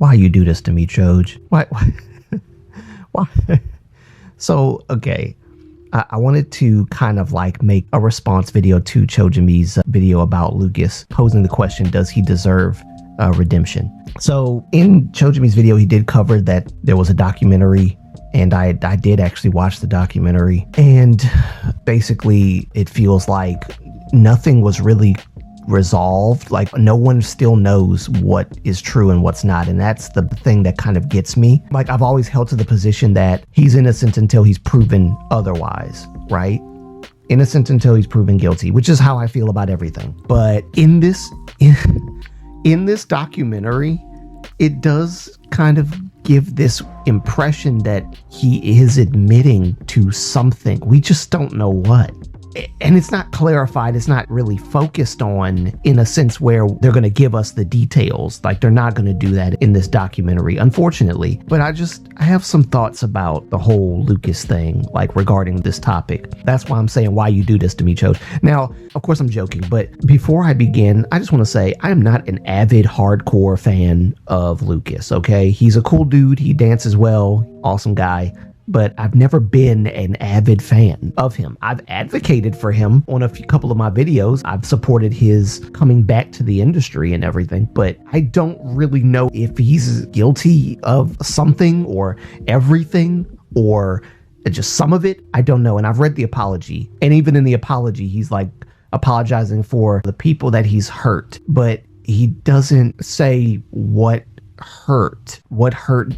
Why you do this to me, Chouj? Why? Why? So, okay. I wanted to kind of like make a response video to Choujimi's video about Lucas, posing the question, does he deserve redemption? So in Choujimi's video, he did cover that there was a documentary, and I did actually watch the documentary, and basically it feels like nothing was really resolved. Like no one still knows what is true and what's not, and that's the thing that kind of gets me. Like I've always held to the position that he's innocent until he's proven otherwise, right? Innocent until he's proven guilty, which is how I feel about everything. But in this documentary, it does kind of give this impression that he is admitting to something. We just don't know what. And it's not clarified. It's not really focused on in a sense where they're going to give us the details. Like they're not going to do that in this documentary, unfortunately. But I have some thoughts about the whole Lucas thing, like regarding this topic. That's why I'm saying why you do this to me, Chouj. Now, of course I'm joking, but before I begin, I just want to say I am not an avid hardcore fan of Lucas, okay? He's a cool dude. He dances well. Awesome guy. But I've never been an avid fan of him. I've advocated for him on a couple of my videos. I've supported his coming back to the industry and everything, but I don't really know if he's guilty of something or everything or just some of it. I don't know. And I've read the apology, and even in the apology, he's like apologizing for the people that he's hurt, but he doesn't say what hurt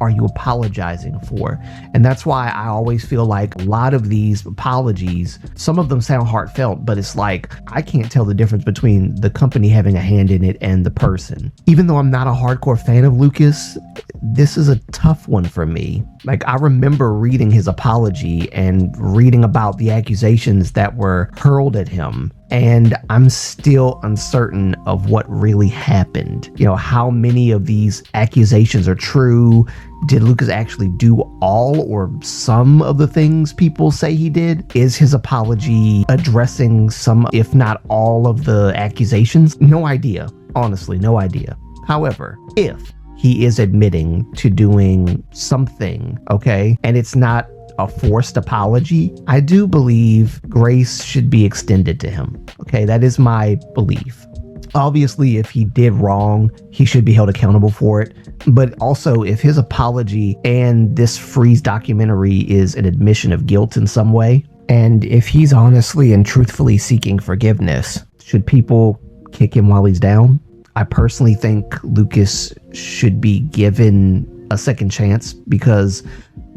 are you apologizing for? And that's why I always feel like a lot of these apologies, some of them sound heartfelt, but it's like I can't tell the difference between the company having a hand in it and the person. Even though I'm not a hardcore fan of Lucas, this is a tough one for me. Like I remember reading his apology and reading about the accusations that were hurled at him, and I'm still uncertain of what really happened. You know, how many of these accusations are true? Did Lucas actually do all or some of the things people say he did? Is his apology addressing some, if not all, of the accusations? No idea. Honestly, no idea. However, if he is admitting to doing something, okay, and it's not a forced apology, I do believe grace should be extended to him. Okay, that is my belief. Obviously, if he did wrong, he should be held accountable for it. But also, if his apology and this Freeze documentary is an admission of guilt in some way, and if he's honestly and truthfully seeking forgiveness, should people kick him while he's down? I personally think Lucas should be given a second chance, because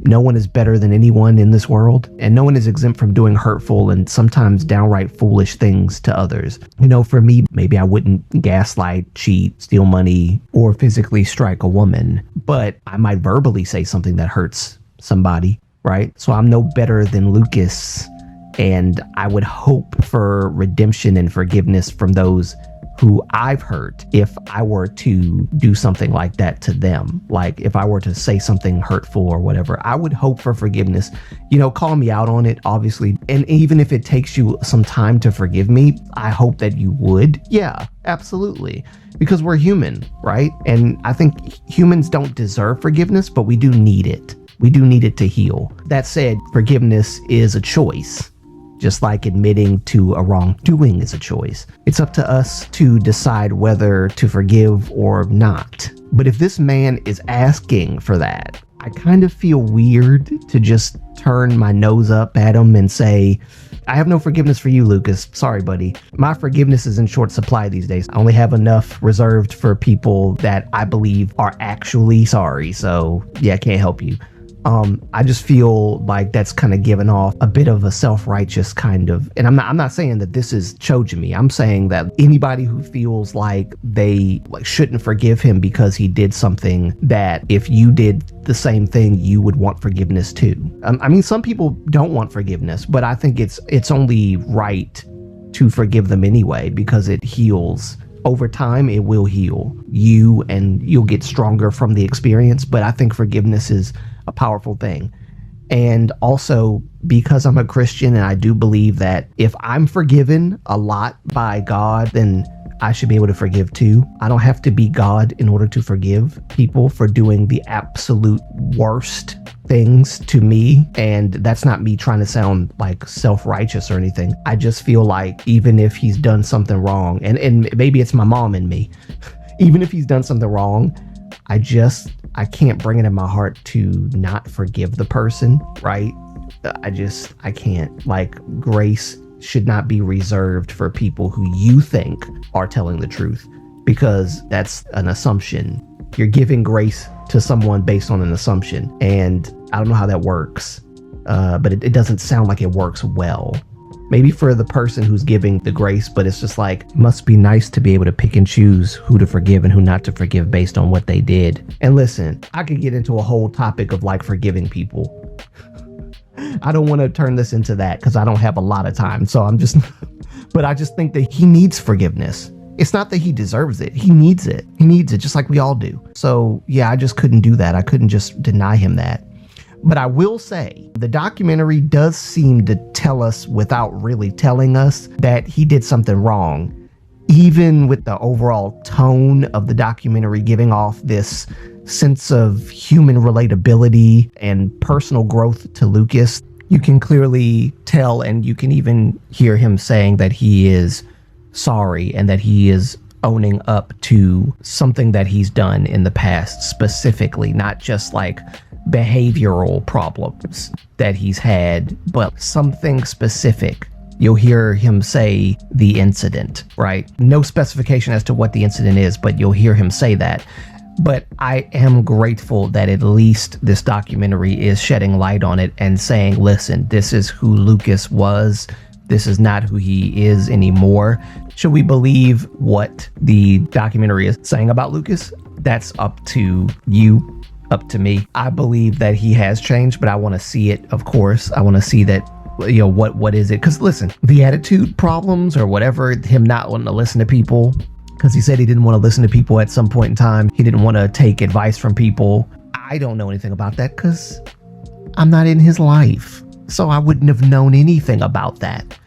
no one is better than anyone in this world, and no one is exempt from doing hurtful and sometimes downright foolish things to others. You know, for me, maybe I wouldn't gaslight, cheat, steal money, or physically strike a woman, but I might verbally say something that hurts somebody, right? So I'm no better than Lucas, and I would hope for redemption and forgiveness from those who I've hurt if I were to do something like that to them. Like if I were to say something hurtful or whatever, I would hope for forgiveness. You know, call me out on it, obviously. And even if it takes you some time to forgive me, I hope that you would. Yeah, absolutely. Because we're human, right? And I think humans don't deserve forgiveness, but we do need it. We do need it to heal. That said, forgiveness is a choice. Just like admitting to a wrongdoing is a choice. It's up to us to decide whether to forgive or not. But if this man is asking for that, I kind of feel weird to just turn my nose up at him and say, I have no forgiveness for you, Lucas. Sorry, buddy. My forgiveness is in short supply these days. I only have enough reserved for people that I believe are actually sorry. So yeah, I can't help you. I just feel like that's kind of giving off a bit of a self-righteous kind of, and I'm not saying that this is Choujimi. I'm saying that anybody who feels like they shouldn't forgive him because he did something that if you did the same thing, you would want forgiveness too. I mean, some people don't want forgiveness, but I think it's only right to forgive them anyway, because it heals. Over time, it will heal you and you'll get stronger from the experience. But I think forgiveness is a powerful thing. And also, because I'm a Christian and I do believe that if I'm forgiven a lot by God, then I should be able to forgive too. I don't have to be God in order to forgive people for doing the absolute worst things to me. And that's not me trying to sound like self-righteous or anything. I just feel like even if he's done something wrong, and maybe it's my mom in me, even if he's done something wrong, I can't bring it in my heart to not forgive the person, right? I can't. Like, grace should not be reserved for people who you think are telling the truth, because that's an assumption. You're giving grace to someone based on an assumption, and I don't know how that works, but it doesn't sound like it works well. Maybe for the person who's giving the grace, but it's just like, it must be nice to be able to pick and choose who to forgive and who not to forgive based on what they did. And listen, I could get into a whole topic of like forgiving people. I don't want to turn this into that because I don't have a lot of time. So but I just think that he needs forgiveness. It's not that he deserves it. He needs it. He needs it just like we all do. So yeah, I just couldn't do that. I couldn't just deny him that. But I will say the documentary does seem to tell us without really telling us that he did something wrong. Even with the overall tone of the documentary giving off this sense of human relatability and personal growth to Lucas, you can clearly tell, and you can even hear him saying that he is sorry and that he is owning up to something that he's done in the past specifically, not just like behavioral problems that he's had, but something specific. You'll hear him say the incident, right? No specification as to what the incident is, but you'll hear him say that. But I am grateful that at least this documentary is shedding light on it and saying, listen, this is who Lucas was. This is not who he is anymore. Should we believe what the documentary is saying about Lucas? That's up to you, up to me. I believe that he has changed, but I want to see it, of course. I want to see that, you know, what is it? Because listen, the attitude problems or whatever, him not wanting to listen to people, because he said he didn't want to listen to people at some point in time. He didn't want to take advice from people. I don't know anything about that because I'm not in his life. So I wouldn't have known anything about that.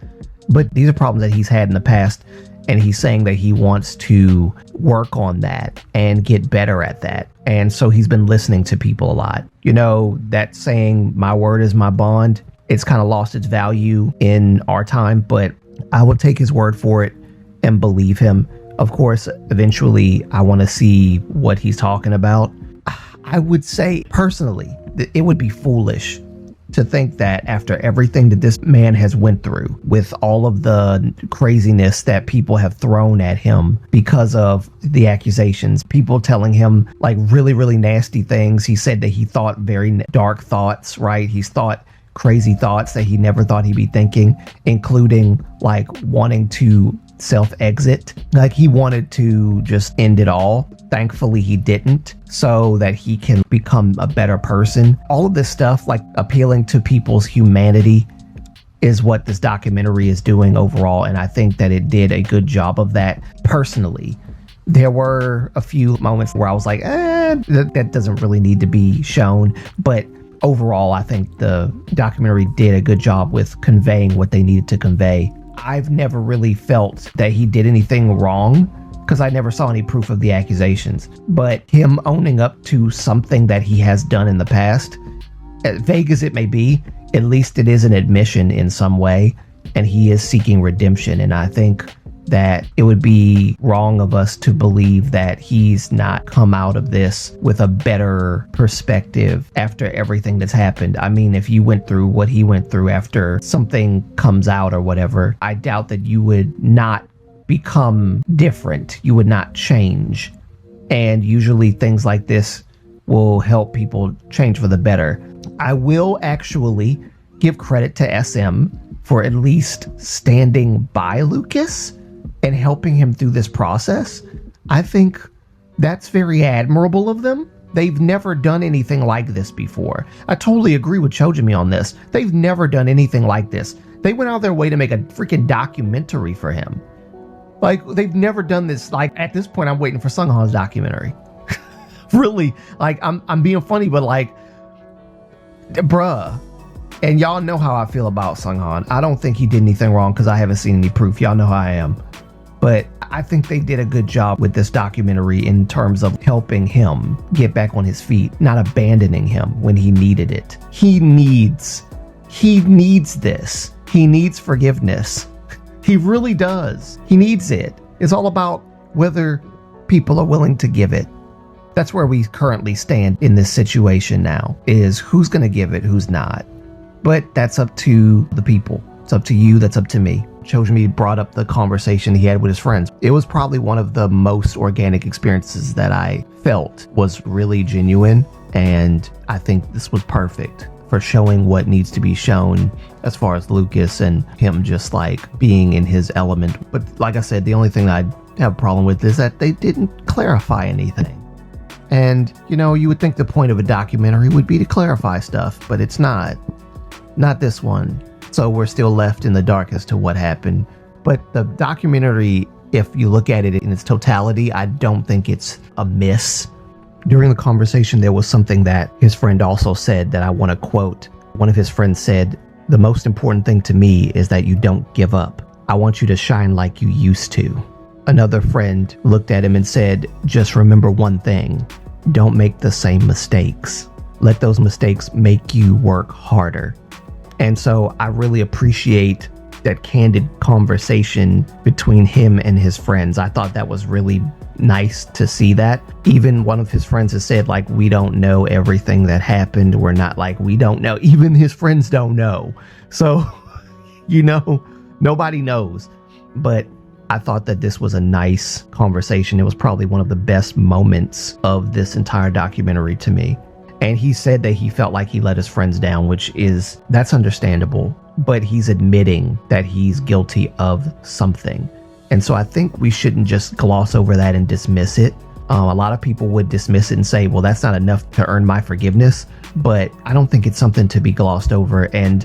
But these are problems that he's had in the past. And he's saying that he wants to work on that and get better at that. And so he's been listening to people a lot. You know, that saying, my word is my bond, it's kind of lost its value in our time, but I will take his word for it and believe him. Of course, eventually I want to see what he's talking about. I would say personally that it would be foolish to think that after everything that this man has went through, with all of the craziness that people have thrown at him because of the accusations, people telling him like really, really nasty things. He said that he thought very dark thoughts, right? He's thought crazy thoughts that he never thought he'd be thinking, including like wanting to self-exit. Like he wanted to just end it all. Thankfully he didn't, so that he can become a better person. All of this stuff, like appealing to people's humanity, is what this documentary is doing overall, and I think that it did a good job of that. Personally, there were a few moments where I was like, that doesn't really need to be shown, but overall I think the documentary did a good job with conveying what they needed to convey. I've never really felt that he did anything wrong because I never saw any proof of the accusations, but him owning up to something that he has done in the past, as vague as it may be, at least it is an admission in some way, and he is seeking redemption. And I think that it would be wrong of us to believe that he's not come out of this with a better perspective after everything that's happened. I mean, if you went through what he went through after something comes out or whatever, I doubt that you would not become different. You would not change. And usually things like this will help people change for the better. I will actually give credit to SM for at least standing by Lucas and helping him through this process. I think that's very admirable of them. They've never done anything like this before. I totally agree with Choujimi on this. They've never done anything like this. They went out of their way to make a freaking documentary for him. Like, they've never done this. Like, at this point, I'm waiting for Sunghan's documentary. Really, like, I'm being funny, but like, bruh. And y'all know how I feel about Sunghan. I don't think he did anything wrong because I haven't seen any proof. Y'all know how I am. But I think they did a good job with this documentary in terms of helping him get back on his feet, not abandoning him when he needed it. He needs this. He needs forgiveness. He really does. He needs it. It's all about whether people are willing to give it. That's where we currently stand in this situation now, is who's going to give it, who's not. But that's up to the people. It's up to you. That's up to me. Choujimi brought up the conversation he had with his friends. It was probably one of the most organic experiences that I felt, was really genuine. And I think this was perfect for showing what needs to be shown as far as Lucas and him just like being in his element. But like I said, the only thing I have a problem with is that they didn't clarify anything. And, you know, you would think the point of a documentary would be to clarify stuff, but it's not. Not this one. So we're still left in the dark as to what happened. But the documentary, if you look at it in its totality, I don't think it's a miss. During the conversation, there was something that his friend also said that I want to quote. One of his friends said, "The most important thing to me is that you don't give up. I want you to shine like you used to." Another friend looked at him and said, "Just remember one thing. Don't make the same mistakes. Let those mistakes make you work harder." And so I really appreciate that candid conversation between him and his friends. I thought that was really nice to see that. Even one of his friends has said, like, we don't know everything that happened. We're not like, we don't know. Even his friends don't know. So, you know, nobody knows. But I thought that this was a nice conversation. It was probably one of the best moments of this entire documentary to me. And he said that he felt like he let his friends down, that's understandable, but he's admitting that he's guilty of something. And so I think we shouldn't just gloss over that and dismiss it. A lot of people would dismiss it and say, well, that's not enough to earn my forgiveness, but I don't think it's something to be glossed over. And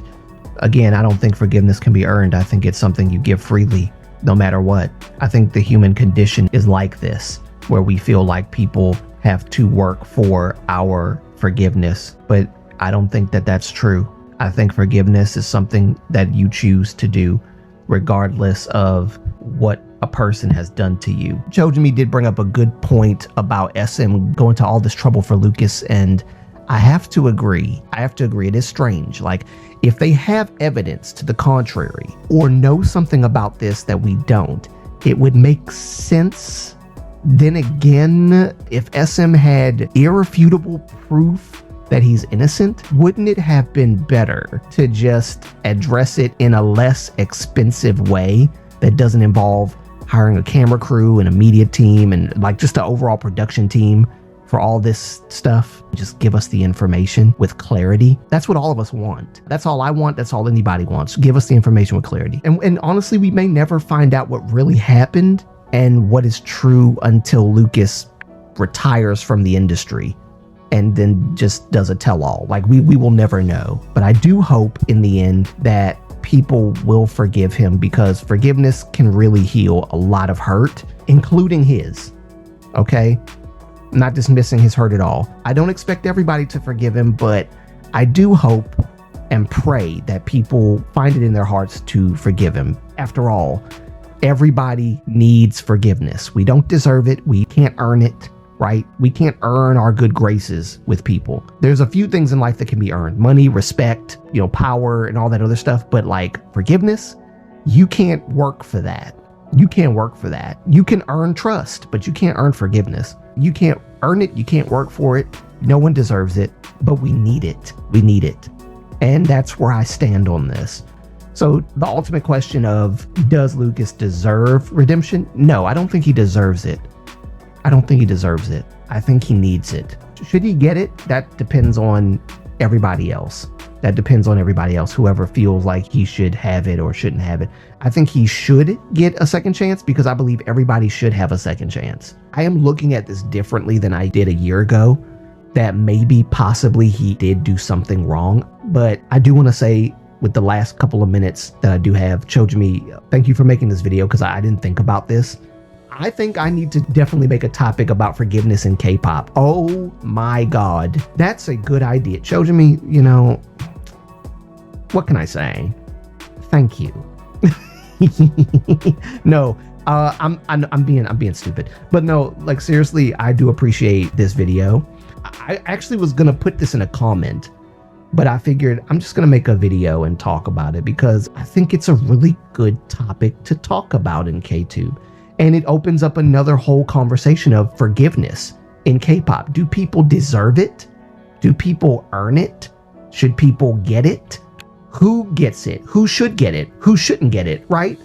again, I don't think forgiveness can be earned. I think it's something you give freely, no matter what. I think the human condition is like this, where we feel like people have to work for our forgiveness, but I don't think that that's true. I think forgiveness is something that you choose to do regardless of what a person has done to you. Choujimi did bring up a good point about SM going to all this trouble for Lucas, and I have to agree. It is strange. Like, if they have evidence to the contrary or know something about this that we don't, it would make sense. Then again, if SM had irrefutable proof that he's innocent, wouldn't it have been better to just address it in a less expensive way that doesn't involve hiring a camera crew and a media team and like just an overall production team for all this stuff? Just give us the information with clarity. That's what all of us want. That's all I want. That's all anybody wants. Give us the information with clarity. And honestly, we may never find out what really happened and what is true until Lucas retires from the industry and then just does a tell-all. Like, we will never know. But I do hope in the end that people will forgive him, because forgiveness can really heal a lot of hurt, including his. Okay? I'm not dismissing his hurt at all. I don't expect everybody to forgive him, but I do hope and pray that people find it in their hearts to forgive him. After all, everybody needs forgiveness. We don't deserve it. We can't earn it, right? We can't earn our good graces with people. There's a few things in life that can be earned: money, respect, power, and all that other stuff. But like forgiveness, you can't work for that. You can't work for that. You can earn trust, but you can't earn forgiveness. You can't earn it. You can't work for it. No one deserves it, but we need it. We need it. And that's where I stand on this. So the ultimate question of, does Lucas deserve redemption? No, I don't think he deserves it. I don't think he deserves it. I think he needs it. Should he get it? That depends on everybody else. Whoever feels like he should have it or shouldn't have it. I think he should get a second chance, because I believe everybody should have a second chance. I am looking at this differently than I did a year ago, that maybe possibly he did do something wrong. But I do want to say, with the last couple of minutes that I do have, Choujimi, thank you for making this video, because I didn't think about this. I think I need to definitely make a topic about forgiveness in K-pop. Oh my God. That's a good idea. Choujimi, what can I say? Thank you. No, I'm being stupid, but no, like seriously, I do appreciate this video. I actually was gonna put this in a comment, but I figured I'm just gonna make a video and talk about it because I think it's a really good topic to talk about in K-tube, and it opens up another whole conversation of forgiveness in K-pop. Do people deserve it? Do people earn it? Should people get it? Who gets it? Who should get it? Who shouldn't get it, right?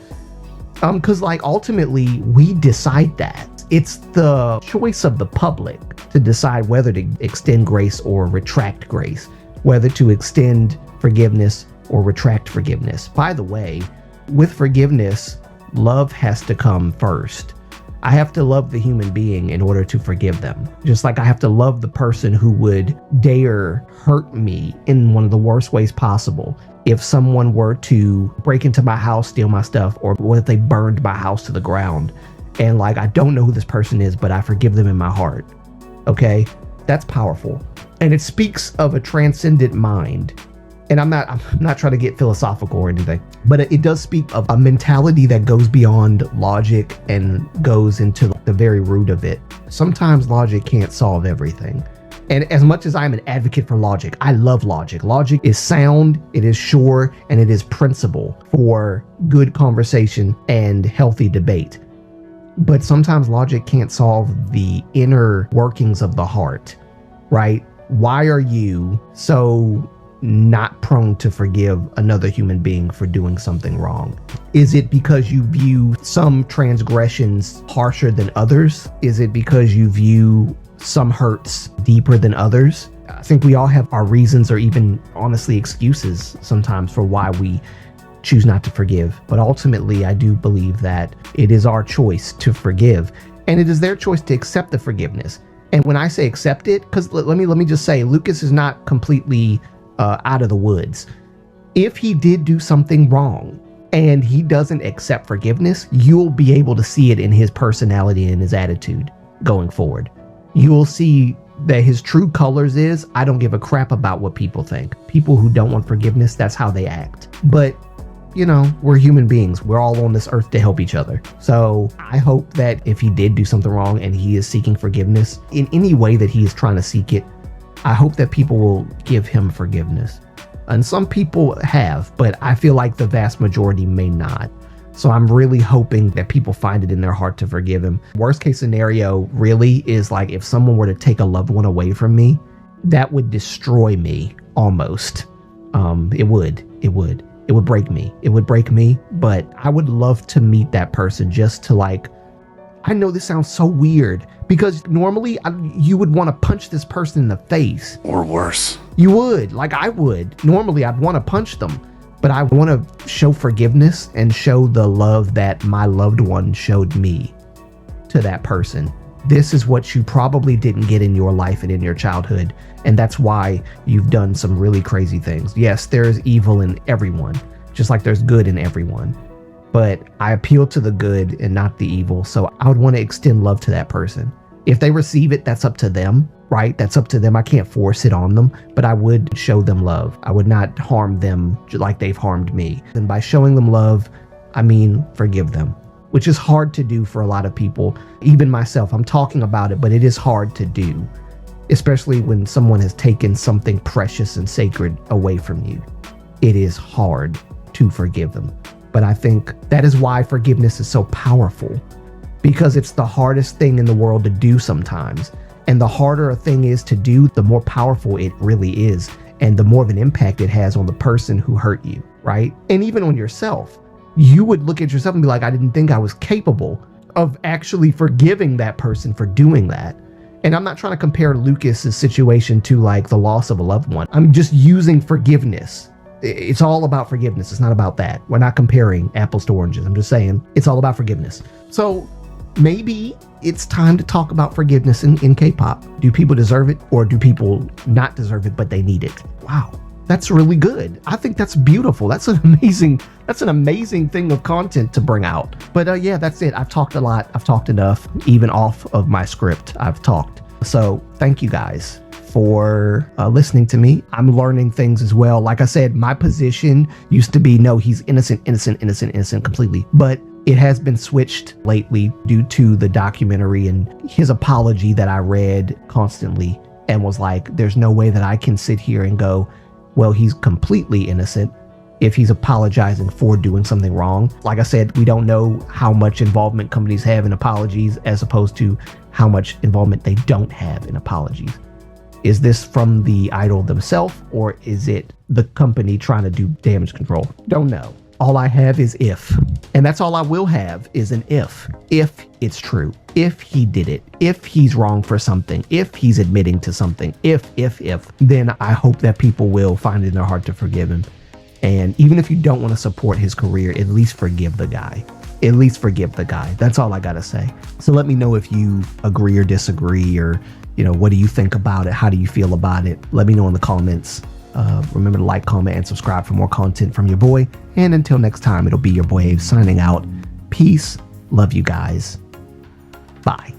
Because like ultimately we decide that. It's the choice of the public to decide whether to extend grace or retract grace, whether to extend forgiveness or retract forgiveness. By the way, with forgiveness, love has to come first. I have to love the human being in order to forgive them. Just like I have to love the person who would dare hurt me in one of the worst ways possible. If someone were to break into my house, steal my stuff, or what if they burned my house to the ground? And like, I don't know who this person is, but I forgive them in my heart. Okay? That's powerful. And it speaks of a transcendent mind. And I'm not trying to get philosophical or anything, but it does speak of a mentality that goes beyond logic and goes into the very root of it. Sometimes logic can't solve everything. And as much as I'm an advocate for logic, I love logic. Logic is sound, it is sure, and it is principle for good conversation and healthy debate. But sometimes logic can't solve the inner workings of the heart, right? Why are you so not prone to forgive another human being for doing something wrong? Is it because you view some transgressions harsher than others? Is it because you view some hurts deeper than others? I think we all have our reasons or even honestly excuses sometimes for why we choose not to forgive. But ultimately, I do believe that it is our choice to forgive, and it is their choice to accept the forgiveness. And when I say accept it, because let me just say, Lucas is not completely out of the woods. If he did do something wrong and he doesn't accept forgiveness, you'll be able to see it in his personality and his attitude going forward. You'll see that his true colors is, I don't give a crap about what people think. People who don't want forgiveness, that's how they act. But you know, we're human beings. We're all on this earth to help each other. So I hope that if he did do something wrong and he is seeking forgiveness in any way that he is trying to seek it, I hope that people will give him forgiveness. And some people have, but I feel like the vast majority may not. So I'm really hoping that people find it in their heart to forgive him. Worst case scenario really is like if someone were to take a loved one away from me, that would destroy me almost. It would break me. It would break me, but I would love to meet that person just to like, I know this sounds so weird because normally you would want to punch this person in the face. Or worse. You would, like I would. Normally I'd want to punch them, but I want to show forgiveness and show the love that my loved one showed me to that person. This is what you probably didn't get in your life and in your childhood, and that's why you've done some really crazy things. Yes, there's evil in everyone, just like there's good in everyone. But I appeal to the good and not the evil, so I would want to extend love to that person. If they receive it, that's up to them, right? That's up to them. I can't force it on them, but I would show them love. I would not harm them like they've harmed me. And by showing them love, I mean forgive them, which is hard to do for a lot of people. Even myself, I'm talking about it, but it is hard to do, especially when someone has taken something precious and sacred away from you. It is hard to forgive them. But I think that is why forgiveness is so powerful, because it's the hardest thing in the world to do sometimes. And the harder a thing is to do, the more powerful it really is, and the more of an impact it has on the person who hurt you, right? And even on yourself. You would look at yourself and be like, I didn't think I was capable of actually forgiving that person for doing that. And I'm not trying to compare Lucas's situation to like the loss of a loved one. I'm just using forgiveness. It's all about forgiveness. It's not about that. We're not comparing apples to oranges. I'm just saying it's all about forgiveness. So maybe it's time to talk about forgiveness in K-pop. Do people deserve it, or do people not deserve it, but they need it? Wow. That's really good. I think that's beautiful. That's an amazing thing of content to bring out. But yeah, that's it. I've talked a lot. I've talked enough. Even off of my script, I've talked. So thank you guys for listening to me. I'm learning things as well. Like I said, my position used to be, no, he's innocent completely. But It has been switched lately due to the documentary and his apology that I read constantly and was like, there's no way that I can sit here and go, well, he's completely innocent if he's apologizing for doing something wrong. Like I said, we don't know how much involvement companies have in apologies as opposed to how much involvement they don't have in apologies. Is this from the idol themselves, or is it the company trying to do damage control? Don't know. All I have is if. And that's all I will have is an if. If it's true. If he did it. If he's wrong for something. If he's admitting to something. If. Then I hope that people will find it in their heart to forgive him. And even if you don't want to support his career, at least forgive the guy. At least forgive the guy. That's all I gotta say. So let me know if you agree or disagree, or, what do you think about it? How do you feel about it? Let me know in the comments. Remember to like, comment, and subscribe for more content from your boy. And until next time, it'll be your boy Abe signing out. Peace. Love you guys. Bye.